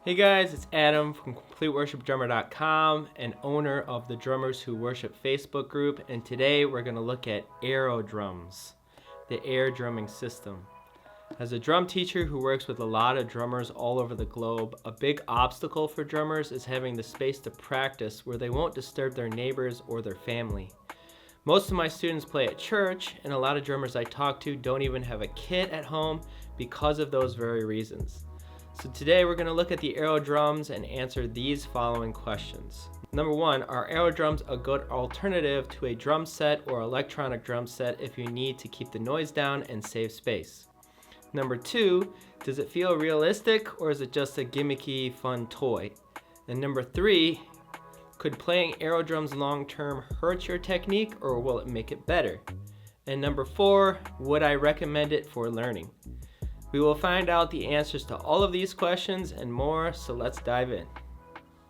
Hey guys, it's Adam from CompleteWorshipDrummer.com and owner of the Drummers Who Worship Facebook group, and today we're going to look at Aerodrums, the air drumming system. As a drum teacher who works with a lot of drummers all over the globe, a big obstacle for drummers is having the space to practice where they won't disturb their neighbors or their family. Most of my students play at church, and a lot of drummers I talk to don't even have a kit at home because of those very reasons. So today we're going to look at the Aerodrums and answer these following questions. Number one, are Aerodrums a good alternative to a drum set or electronic drum set if you need to keep the noise down and save space? Number two, does it feel realistic or is it just a gimmicky fun toy? And number three, could playing Aerodrums long term hurt your technique or will it make it better? And number four, would I recommend it for learning? We will find out the answers to all of these questions and more, so let's dive in.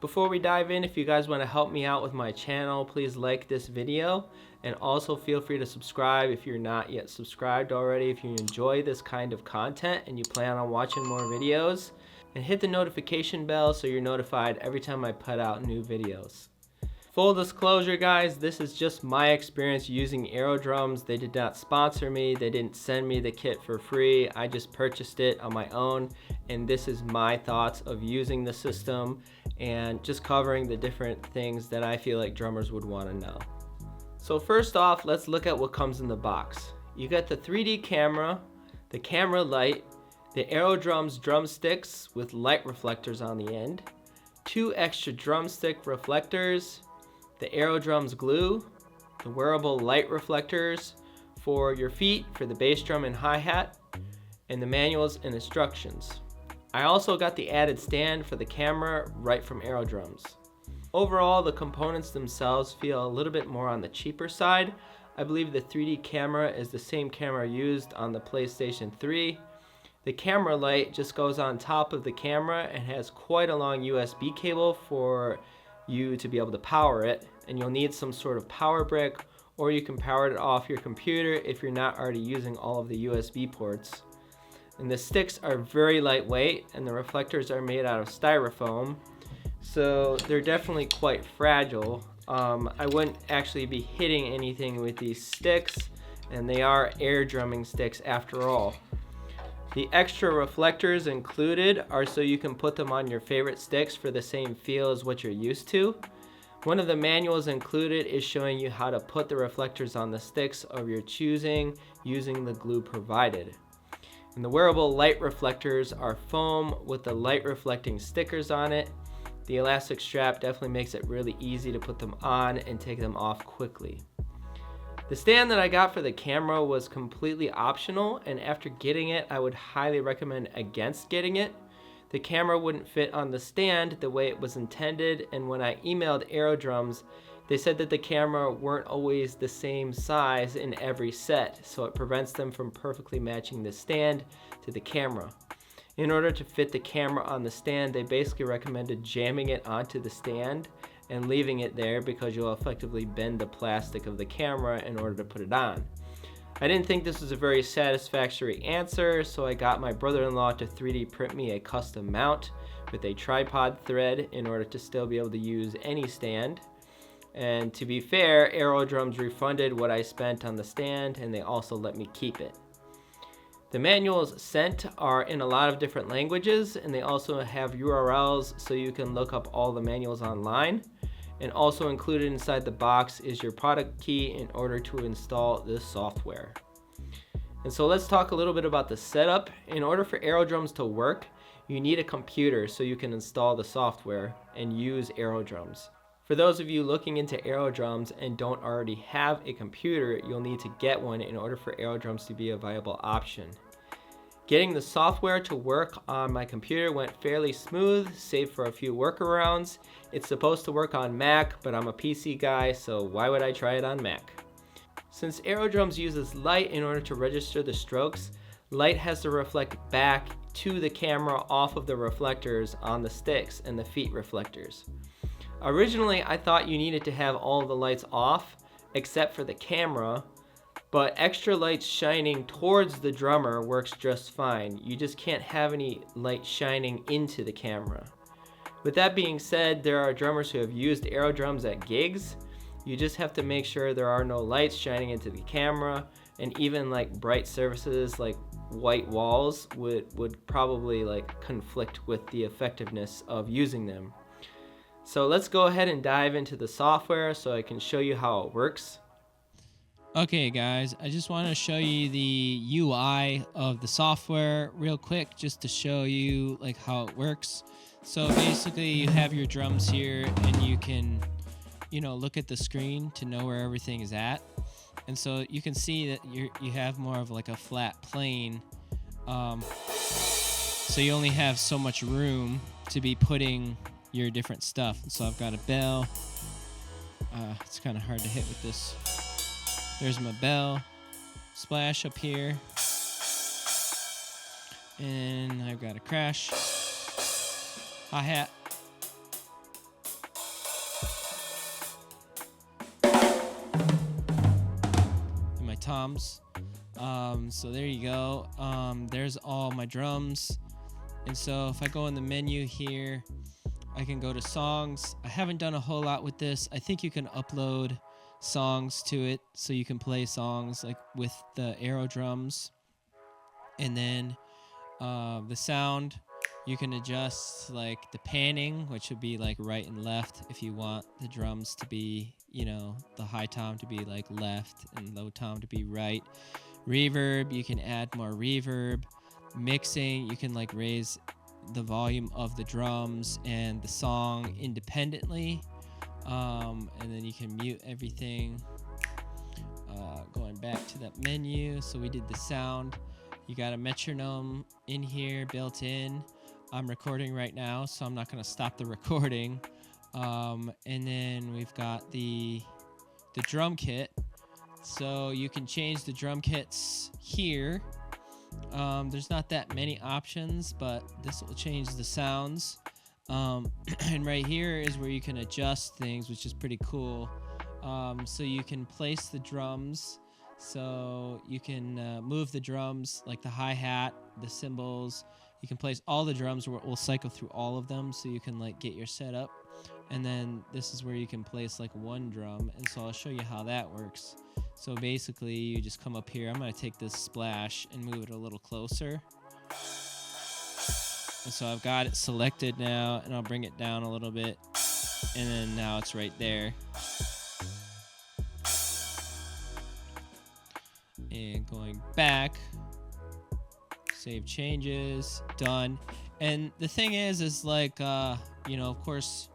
Before we dive in, if you guys want to help me out with my channel, please like this video and also feel free to subscribe if you're not yet subscribed already. If you enjoy this kind of content and you plan on watching more videos, and hit the notification bell so you're notified every time I put out new videos. Full disclosure guys, this is just my experience using Aerodrums. They did not sponsor me, they didn't send me the kit for free, I just purchased it on my own, and this is my thoughts of using the system and just covering the different things that I feel like drummers would want to know. So first off, let's look at what comes in the box. You got the 3D camera, the camera light, the Aerodrums drumsticks with light reflectors on the end, 2 extra drumstick reflectors, the Aerodrums glue, the wearable light reflectors for your feet for the bass drum and hi-hat, and the manuals and instructions. I also got the added stand for the camera right from Aerodrums. Overall, the components themselves feel a little bit more on the cheaper side. I believe the 3D camera is the same camera used on the PlayStation 3. The camera light just goes on top of the camera and has quite a long USB cable for you to be able to power it, and you'll need some sort of power brick, or you can power it off your computer if you're not already using all of the USB ports. And the sticks are very lightweight and the reflectors are made out of styrofoam, so they're definitely quite fragile. I wouldn't actually be hitting anything with these sticks, and they are air drumming sticks after all. The extra reflectors included are so you can put them on your favorite sticks for the same feel as what you're used to. One of the manuals included is showing you how to put the reflectors on the sticks of your choosing using the glue provided. And the wearable light reflectors are foam with the light reflecting stickers on it. The elastic strap definitely makes it really easy to put them on and take them off quickly. The stand that I got for the camera was completely optional, and after getting it, I would highly recommend against getting it. The camera wouldn't fit on the stand the way it was intended, and when I emailed Aerodrums, they said that the camera weren't always the same size in every set, so it prevents them from perfectly matching the stand to the camera. In order to fit the camera on the stand, they basically recommended jamming it onto the stand and leaving it there because you'll effectively bend the plastic of the camera in order to put it on. I didn't think this was a very satisfactory answer, so I got my brother-in-law to 3D print me a custom mount with a tripod thread in order to still be able to use any stand. And to be fair, Aerodrums refunded what I spent on the stand, and they also let me keep it. The manuals sent are in a lot of different languages, and they also have URLs so you can look up all the manuals online. And also included inside the box is your product key in order to install this software. And so let's talk a little bit about the setup. In order for Aerodrums to work, you need a computer so you can install the software and use Aerodrums. For those of you looking into Aerodrums and don't already have a computer, you'll need to get one in order for Aerodrums to be a viable option. Getting the software to work on my computer went fairly smooth, save for a few workarounds. It's supposed to work on Mac, but I'm a PC guy, so why would I try it on Mac? Since Aerodrums uses light in order to register the strokes, light has to reflect back to the camera off of the reflectors on the sticks and the feet reflectors. Originally, I thought you needed to have all the lights off, except for the camera, but extra lights shining towards the drummer works just fine. You just can't have any light shining into the camera. With that being said, there are drummers who have used Aerodrums at gigs. You just have to make sure there are no lights shining into the camera, and even like bright surfaces like white walls would probably like conflict with the effectiveness of using them. So let's go ahead and dive into the software so I can show you how it works. Okay guys, I just want to show you the UI of the software real quick just to show you like how it works. So basically you have your drums here and you can, look at the screen to know where everything is at. And so you can see that you have more of like a flat plane. So you only have so much room to be putting your different stuff. So I've got a bell. It's kind of hard to hit with this. There's my bell, splash up here, and I've got a crash, hi-hat, and my toms. So there you go. There's all my drums. And so if I go in the menu here, I can go to songs. I haven't done a whole lot with this. I think you can upload songs to it so you can play songs like with the Aerodrums. And then the sound, you can adjust like the panning, which would be like right and left if you want the drums to be, the high tom to be like left and low tom to be right. Reverb, you can add more reverb. Mixing, you can like raise the volume of the drums and the song independently. And then you can mute everything. Going back to that menu, so we did the sound. You got a metronome in here built in. I'm recording right now, so I'm not going to stop the recording. And then we've got the drum kit. So you can change the drum kits here. There's not that many options, but this will change the sounds. And right here is where you can adjust things, which is pretty cool. So you can place the drums, so you can move the drums like the hi-hat, the cymbals. You can place all the drums. We'll cycle through all of them so you can like get your setup. And then this is where you can place like one drum, and so I'll show you how that works. So basically you just come up here. I'm going to take this splash and move it a little closer. And so I've got it selected now, and I'll bring it down a little bit, and then now it's right there. And going back, save changes, done. And the thing is like, of course,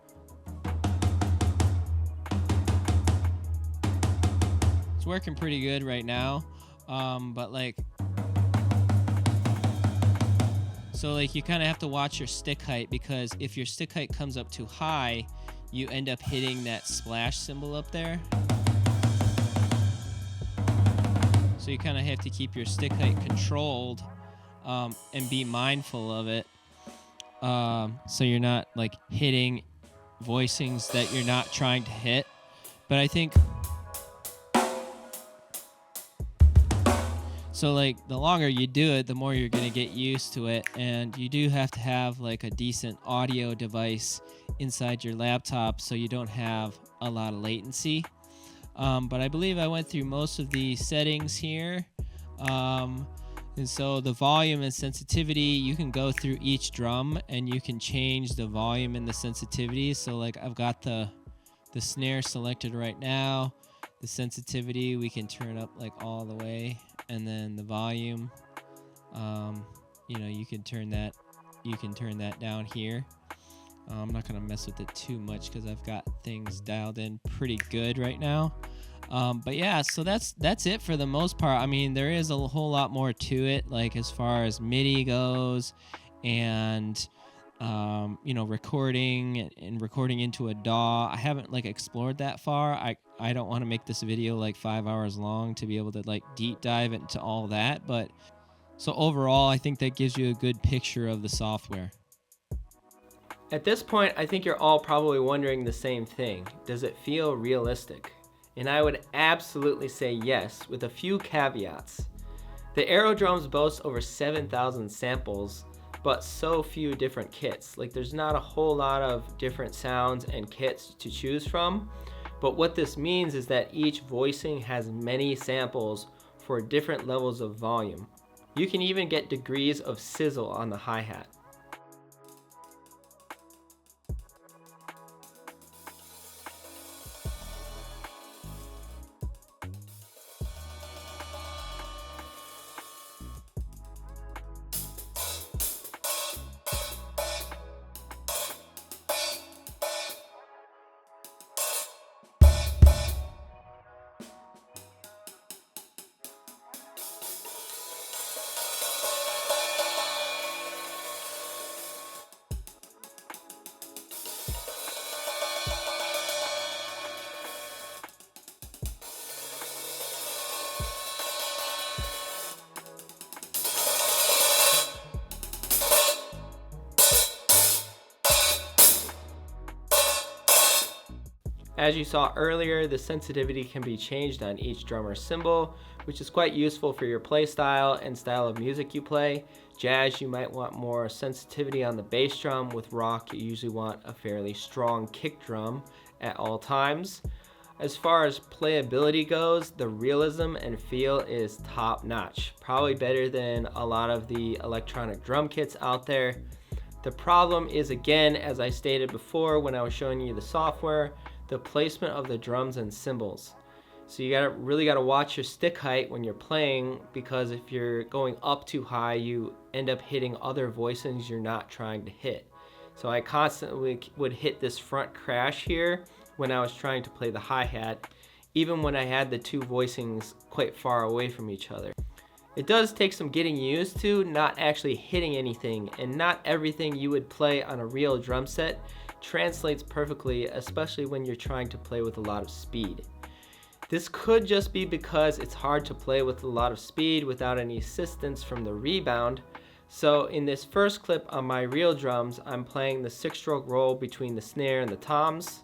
it's working pretty good right now. But like, so like you kind of have to watch your stick height, because if your stick height comes up too high, you end up hitting that splash symbol up there. So you kind of have to keep your stick height controlled and be mindful of it. So you're not like hitting voicings that you're not trying to hit. But I think so like the longer you do it, the more you're going to get used to it. And you do have to have like a decent audio device inside your laptop so you don't have a lot of latency. But I believe I went through most of the settings here. And so the volume and sensitivity, you can go through each drum and you can change the volume and the sensitivity. So like I've got the snare selected right now. The sensitivity we can turn up like all the way, and then the volume, you can turn that down here. I'm not gonna mess with it too much because I've got things dialed in pretty good right now. But yeah, so that's it for the most part. I mean, there is a whole lot more to it, like as far as MIDI goes, and recording and recording into a DAW. I haven't like explored that far. I don't want to make this video like 5 hours long to be able to like deep dive into all that. But so overall, I think that gives you a good picture of the software. At this point, I think you're all probably wondering the same thing. Does it feel realistic? And I would absolutely say yes, with a few caveats. The Aerodrums boast over 7,000 samples but so few different kits. Like there's not a whole lot of different sounds and kits to choose from. But what this means is that each voicing has many samples for different levels of volume. You can even get degrees of sizzle on the hi-hat. As you saw earlier, the sensitivity can be changed on each drummer's cymbal, which is quite useful for your play style and style of music you play. Jazz, you might want more sensitivity on the bass drum. With rock, you usually want a fairly strong kick drum at all times. As far as playability goes, the realism and feel is top notch, probably better than a lot of the electronic drum kits out there. The problem is, again, as I stated before when I was showing you the software, the placement of the drums and cymbals. So you really gotta watch your stick height when you're playing, because if you're going up too high, you end up hitting other voicings you're not trying to hit. So I constantly would hit this front crash here when I was trying to play the hi-hat, even when I had the two voicings quite far away from each other. It does take some getting used to not actually hitting anything, and not everything you would play on a real drum set translates perfectly, especially when you're trying to play with a lot of speed. This could just be because it's hard to play with a lot of speed without any assistance from the rebound. So in this first clip on my real drums, I'm playing the 6-stroke roll between the snare and the toms.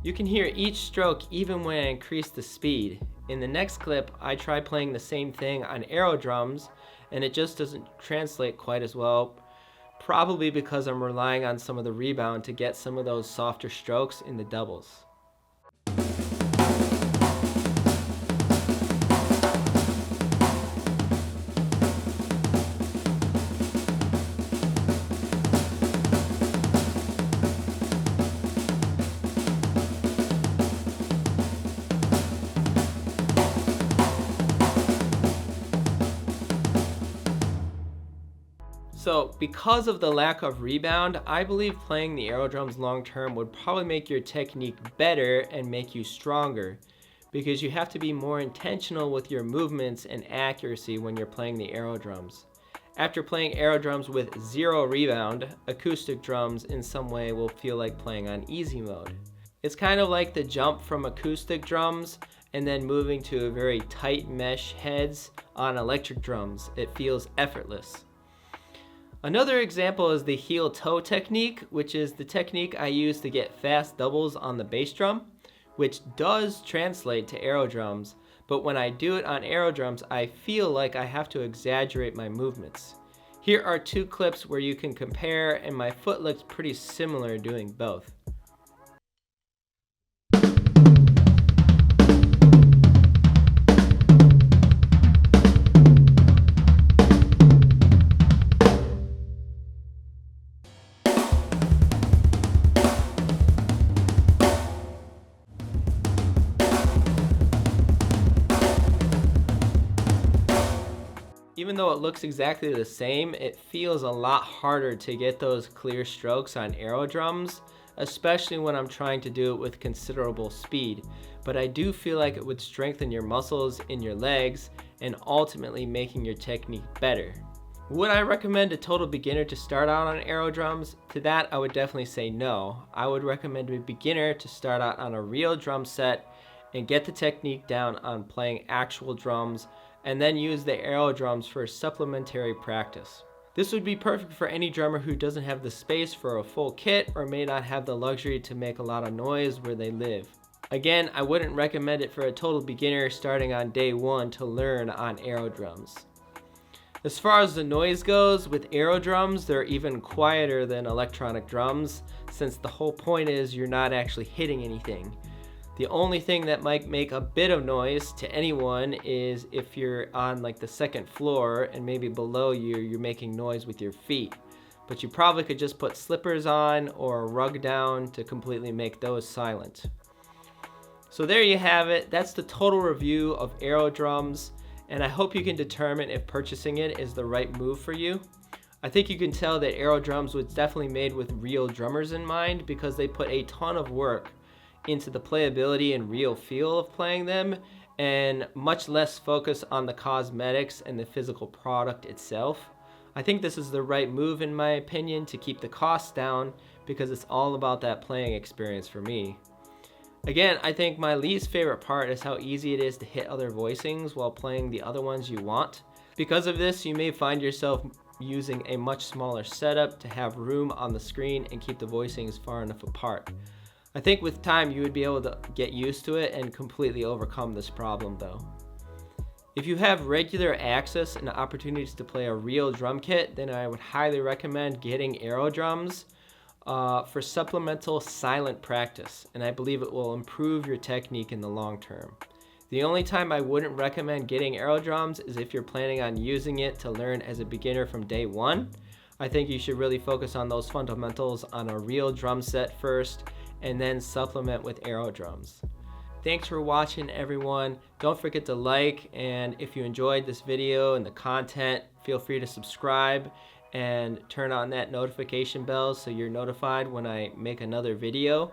You can hear each stroke even when I increase the speed. In the next clip, I try playing the same thing on Aerodrums, and it just doesn't translate quite as well, probably because I'm relying on some of the rebound to get some of those softer strokes in the doubles. So because of the lack of rebound, I believe playing the Aerodrums long term would probably make your technique better and make you stronger, because you have to be more intentional with your movements and accuracy when you're playing the Aerodrums. After playing Aerodrums with 0 rebound, acoustic drums in some way will feel like playing on easy mode. It's kind of like the jump from acoustic drums and then moving to a very tight mesh heads on electric drums. It feels effortless. Another example is the heel toe technique, which is the technique I use to get fast doubles on the bass drum, which does translate to Aerodrums, but when I do it on Aerodrums, I feel like I have to exaggerate my movements. Here are 2 clips where you can compare, and my foot looks pretty similar doing both. Even though it looks exactly the same, it feels a lot harder to get those clear strokes on Aerodrums, especially when I'm trying to do it with considerable speed. But I do feel like it would strengthen your muscles in your legs and ultimately making your technique better. Would I recommend a total beginner to start out on Aerodrums? To that, I would definitely say no. I would recommend a beginner to start out on a real drum set and get the technique down on playing actual drums, and then use the Aerodrums for supplementary practice. This would be perfect for any drummer who doesn't have the space for a full kit or may not have the luxury to make a lot of noise where they live. Again, I wouldn't recommend it for a total beginner starting on day one to learn on Aerodrums. As far as the noise goes, with Aerodrums, they're even quieter than electronic drums, since the whole point is you're not actually hitting anything. The only thing that might make a bit of noise to anyone is if you're on like the second floor and maybe below you, you're making noise with your feet. But you probably could just put slippers on or a rug down to completely make those silent. So there you have it. That's the total review of Aerodrums, and I hope you can determine if purchasing it is the right move for you. I think you can tell that Aerodrums was definitely made with real drummers in mind because they put a ton of work into the playability and real feel of playing them, and much less focus on the cosmetics and the physical product itself. I think this is the right move in my opinion to keep the costs down because it's all about that playing experience for me. Again, I think my least favorite part is how easy it is to hit other voicings while playing the other ones you want. Because of this, you may find yourself using a much smaller setup to have room on the screen and keep the voicings far enough apart. I think with time you would be able to get used to it and completely overcome this problem though. If you have regular access and opportunities to play a real drum kit, then I would highly recommend getting Aerodrums for supplemental silent practice, and I believe it will improve your technique in the long term. The only time I wouldn't recommend getting Aerodrums is if you're planning on using it to learn as a beginner from day one. I think you should really focus on those fundamentals on a real drum set first and then supplement with Aerodrums. Thanks for watching everyone. Don't forget to like, and if you enjoyed this video and the content, feel free to subscribe and turn on that notification bell so you're notified when I make another video.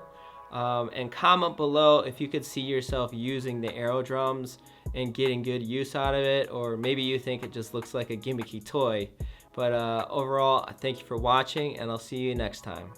And comment below if you could see yourself using the Aerodrums and getting good use out of it, or maybe you think it just looks like a gimmicky toy. But overall, thank you for watching, and I'll see you next time.